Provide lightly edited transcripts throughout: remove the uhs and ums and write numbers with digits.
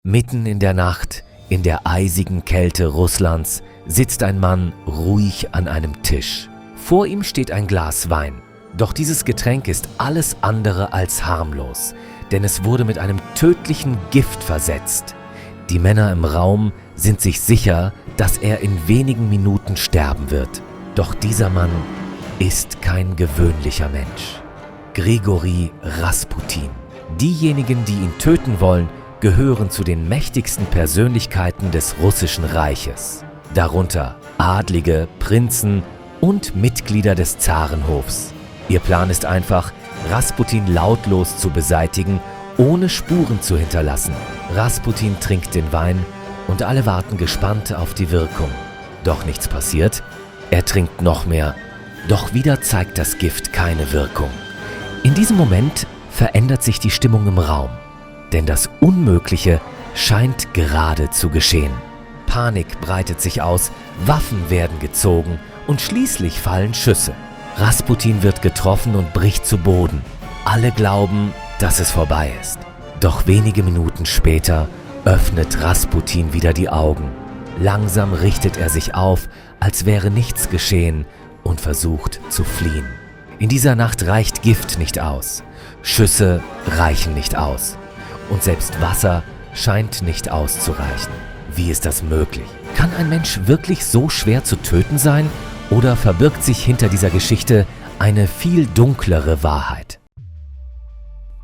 Mitten in der Nacht, in der eisigen Kälte Russlands, sitzt ein Mann ruhig an einem Tisch. Vor ihm steht ein Glas Wein. Doch dieses Getränk ist alles andere als harmlos, denn es wurde mit einem tödlichen Gift versetzt. Die Männer im Raum sind sich sicher, dass er in wenigen Minuten sterben wird. Doch dieser Mann ist kein gewöhnlicher Mensch. Grigori Rasputin. Diejenigen, die ihn töten wollen, gehören zu den mächtigsten Persönlichkeiten des Russischen Reiches. Darunter Adlige, Prinzen und Mitglieder des Zarenhofs. Ihr Plan ist einfach, Rasputin lautlos zu beseitigen, ohne Spuren zu hinterlassen. Rasputin trinkt den Wein und alle warten gespannt auf die Wirkung. Doch nichts passiert. Er trinkt noch mehr. Doch wieder zeigt das Gift keine Wirkung. In diesem Moment verändert sich die Stimmung im Raum. Denn das Unmögliche scheint gerade zu geschehen. Panik breitet sich aus, Waffen werden gezogen und schließlich fallen Schüsse. Rasputin wird getroffen und bricht zu Boden. Alle glauben, dass es vorbei ist. Doch wenige Minuten später öffnet Rasputin wieder die Augen. Langsam richtet er sich auf, als wäre nichts geschehen, und versucht zu fliehen. In dieser Nacht reicht Gift nicht aus. Schüsse reichen nicht aus. Und selbst Wasser scheint nicht auszureichen. Wie ist das möglich? Kann ein Mensch wirklich so schwer zu töten sein? Oder verbirgt sich hinter dieser Geschichte eine viel dunklere Wahrheit?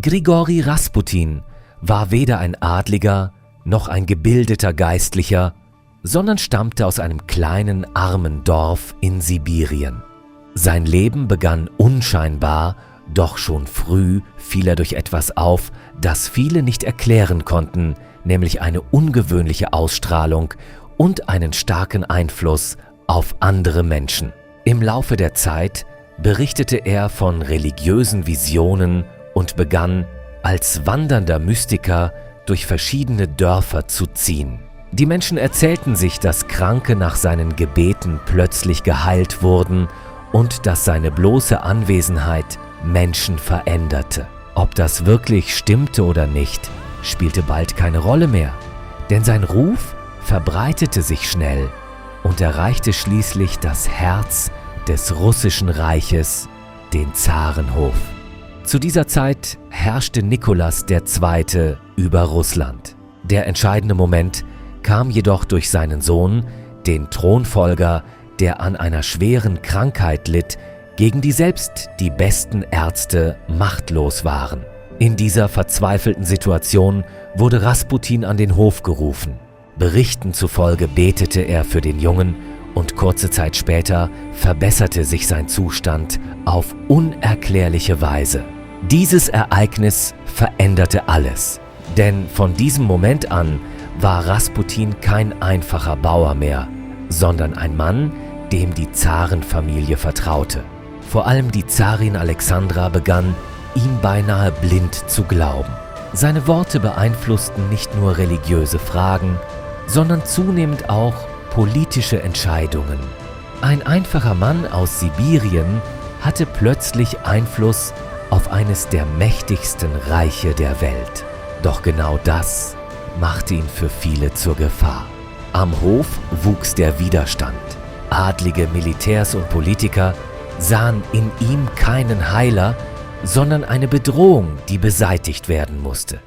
Grigori Rasputin war weder ein Adliger noch ein gebildeter Geistlicher, sondern stammte aus einem kleinen, armen Dorf in Sibirien. Sein Leben begann unscheinbar, doch schon früh fiel er durch etwas auf, das viele nicht erklären konnten, nämlich eine ungewöhnliche Ausstrahlung und einen starken Einfluss auf andere Menschen. Im Laufe der Zeit berichtete er von religiösen Visionen und begann, als wandernder Mystiker durch verschiedene Dörfer zu ziehen. Die Menschen erzählten sich, dass Kranke nach seinen Gebeten plötzlich geheilt wurden und dass seine bloße Anwesenheit Menschen veränderte. Ob das wirklich stimmte oder nicht, spielte bald keine Rolle mehr, denn sein Ruf verbreitete sich schnell und erreichte schließlich das Herz des Russischen Reiches, den Zarenhof. Zu dieser Zeit herrschte Nikolaus II. Über Russland. Der entscheidende Moment kam jedoch durch seinen Sohn, den Thronfolger, der an einer schweren Krankheit litt, gegen die selbst die besten Ärzte machtlos waren. In dieser verzweifelten Situation wurde Rasputin an den Hof gerufen. Berichten zufolge betete er für den Jungen und kurze Zeit später verbesserte sich sein Zustand auf unerklärliche Weise. Dieses Ereignis veränderte alles, denn von diesem Moment an war Rasputin kein einfacher Bauer mehr, sondern ein Mann, dem die Zarenfamilie vertraute. Vor allem die Zarin Alexandra begann, ihm beinahe blind zu glauben. Seine Worte beeinflussten nicht nur religiöse Fragen, sondern zunehmend auch politische Entscheidungen. Ein einfacher Mann aus Sibirien hatte plötzlich Einfluss auf eines der mächtigsten Reiche der Welt. Doch genau das machte ihn für viele zur Gefahr. Am Hof wuchs der Widerstand. Adlige, Militärs und Politiker sahen in ihm keinen Heiler, sondern eine Bedrohung, die beseitigt werden musste.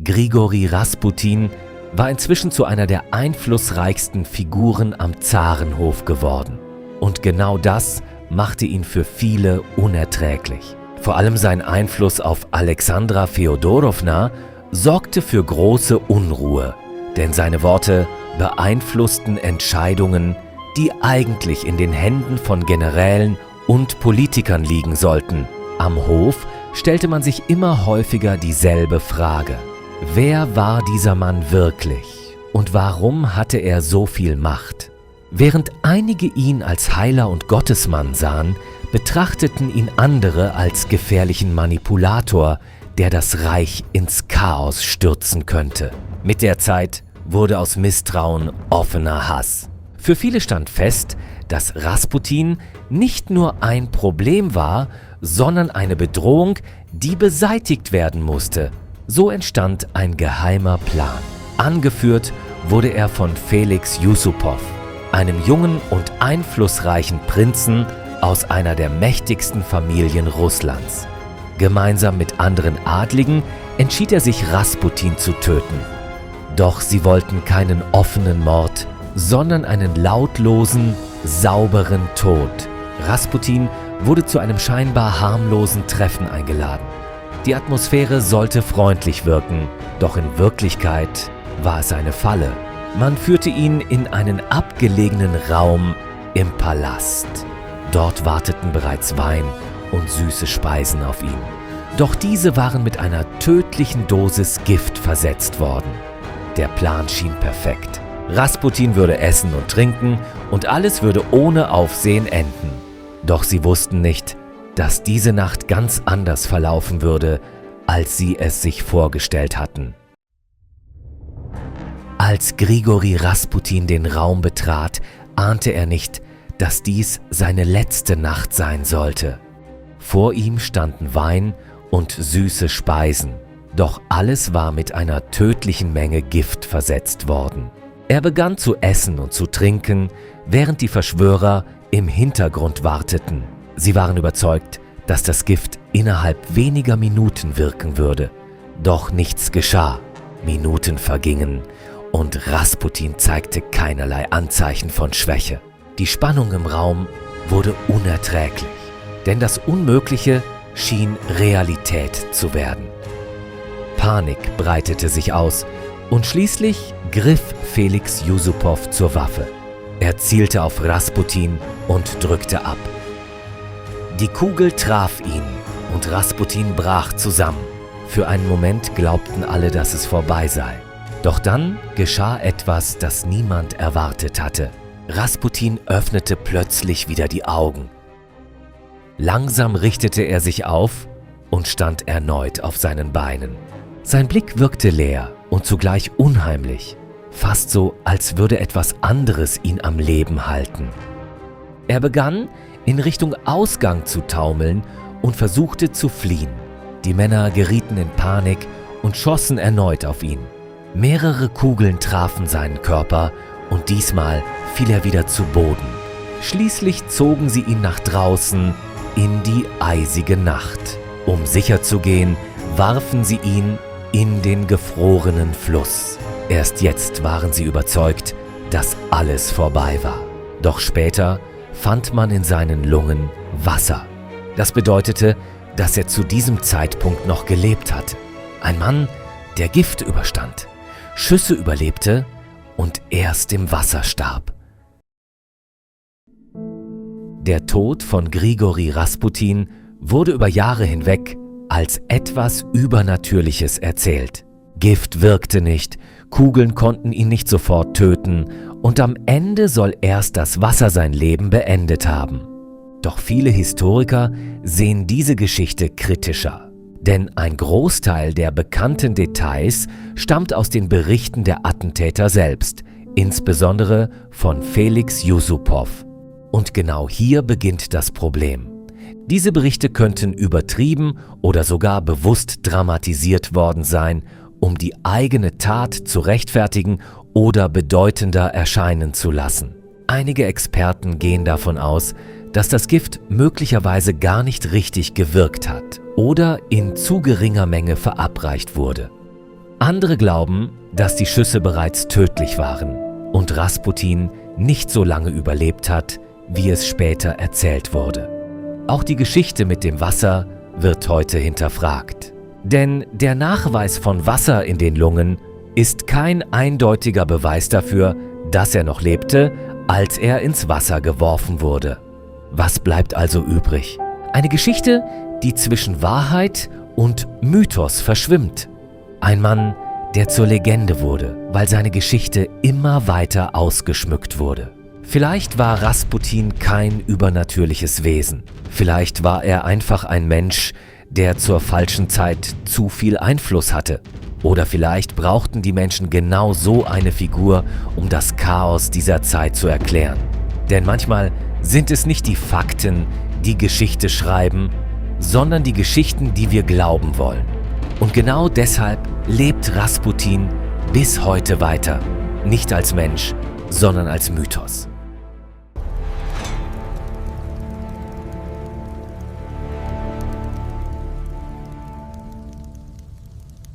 Grigori Rasputin war inzwischen zu einer der einflussreichsten Figuren am Zarenhof geworden. Und genau das machte ihn für viele unerträglich. Vor allem sein Einfluss auf Alexandra Feodorowna sorgte für große Unruhe, denn seine Worte beeinflussten Entscheidungen, die eigentlich in den Händen von Generälen und Politikern liegen sollten. Am Hof stellte man sich immer häufiger dieselbe Frage: Wer war dieser Mann wirklich und warum hatte er so viel Macht? Während einige ihn als Heiler und Gottesmann sahen, betrachteten ihn andere als gefährlichen Manipulator, der das Reich ins Chaos stürzen könnte. Mit der Zeit wurde aus Misstrauen offener Hass. Für viele stand fest, dass Rasputin nicht nur ein Problem war, sondern eine Bedrohung, die beseitigt werden musste. So entstand ein geheimer Plan. Angeführt wurde er von Felix Jussupow, einem jungen und einflussreichen Prinzen aus einer der mächtigsten Familien Russlands. Gemeinsam mit anderen Adligen entschied er sich, Rasputin zu töten. Doch sie wollten keinen offenen Mord, sondern einen lautlosen, sauberen Tod. Rasputin wurde zu einem scheinbar harmlosen Treffen eingeladen. Die Atmosphäre sollte freundlich wirken, doch in Wirklichkeit war es eine Falle. Man führte ihn in einen abgelegenen Raum im Palast. Dort warteten bereits Wein und süße Speisen auf ihn. Doch diese waren mit einer tödlichen Dosis Gift versetzt worden. Der Plan schien perfekt. Rasputin würde essen und trinken und alles würde ohne Aufsehen enden. Doch sie wussten nicht, dass diese Nacht ganz anders verlaufen würde, als sie es sich vorgestellt hatten. Als Grigori Rasputin den Raum betrat, ahnte er nicht, dass dies seine letzte Nacht sein sollte. Vor ihm standen Wein und süße Speisen, doch alles war mit einer tödlichen Menge Gift versetzt worden. Er begann zu essen und zu trinken, während die Verschwörer im Hintergrund warteten. Sie waren überzeugt, dass das Gift innerhalb weniger Minuten wirken würde. Doch nichts geschah. Minuten vergingen und Rasputin zeigte keinerlei Anzeichen von Schwäche. Die Spannung im Raum wurde unerträglich, denn das Unmögliche schien Realität zu werden. Panik breitete sich aus und schließlich griff Felix Jussupow zur Waffe. Er zielte auf Rasputin und drückte ab. Die Kugel traf ihn und Rasputin brach zusammen. Für einen Moment glaubten alle, dass es vorbei sei. Doch dann geschah etwas, das niemand erwartet hatte. Rasputin öffnete plötzlich wieder die Augen. Langsam richtete er sich auf und stand erneut auf seinen Beinen. Sein Blick wirkte leer und zugleich unheimlich, fast so, als würde etwas anderes ihn am Leben halten. Er begann, in Richtung Ausgang zu taumeln und versuchte zu fliehen. Die Männer gerieten in Panik und schossen erneut auf ihn. Mehrere Kugeln trafen seinen Körper und diesmal fiel er wieder zu Boden. Schließlich zogen sie ihn nach draußen in die eisige Nacht. Um sicher zu gehen, warfen sie ihn in den gefrorenen Fluss. Erst jetzt waren sie überzeugt, dass alles vorbei war. Doch später fand man in seinen Lungen Wasser. Das bedeutete, dass er zu diesem Zeitpunkt noch gelebt hatte. Ein Mann, der Gift überstand, Schüsse überlebte und erst im Wasser starb. Der Tod von Grigori Rasputin wurde über Jahre hinweg als etwas Übernatürliches erzählt. Gift wirkte nicht, Kugeln konnten ihn nicht sofort töten und am Ende soll erst das Wasser sein Leben beendet haben. Doch viele Historiker sehen diese Geschichte kritischer. Denn ein Großteil der bekannten Details stammt aus den Berichten der Attentäter selbst, insbesondere von Felix Jussupow. Und genau hier beginnt das Problem. Diese Berichte könnten übertrieben oder sogar bewusst dramatisiert worden sein, um die eigene Tat zu rechtfertigen oder bedeutender erscheinen zu lassen. Einige Experten gehen davon aus, dass das Gift möglicherweise gar nicht richtig gewirkt hat oder in zu geringer Menge verabreicht wurde. Andere glauben, dass die Schüsse bereits tödlich waren und Rasputin nicht so lange überlebt hat, wie es später erzählt wurde. Auch die Geschichte mit dem Wasser wird heute hinterfragt. Denn der Nachweis von Wasser in den Lungen ist kein eindeutiger Beweis dafür, dass er noch lebte, als er ins Wasser geworfen wurde. Was bleibt also übrig? Eine Geschichte, die zwischen Wahrheit und Mythos verschwimmt. Ein Mann, der zur Legende wurde, weil seine Geschichte immer weiter ausgeschmückt wurde. Vielleicht war Rasputin kein übernatürliches Wesen. Vielleicht war er einfach ein Mensch, der zur falschen Zeit zu viel Einfluss hatte. Oder vielleicht brauchten die Menschen genau so eine Figur, um das Chaos dieser Zeit zu erklären. Denn manchmal sind es nicht die Fakten, die Geschichte schreiben, sondern die Geschichten, die wir glauben wollen. Und genau deshalb lebt Rasputin bis heute weiter. Nicht als Mensch, sondern als Mythos.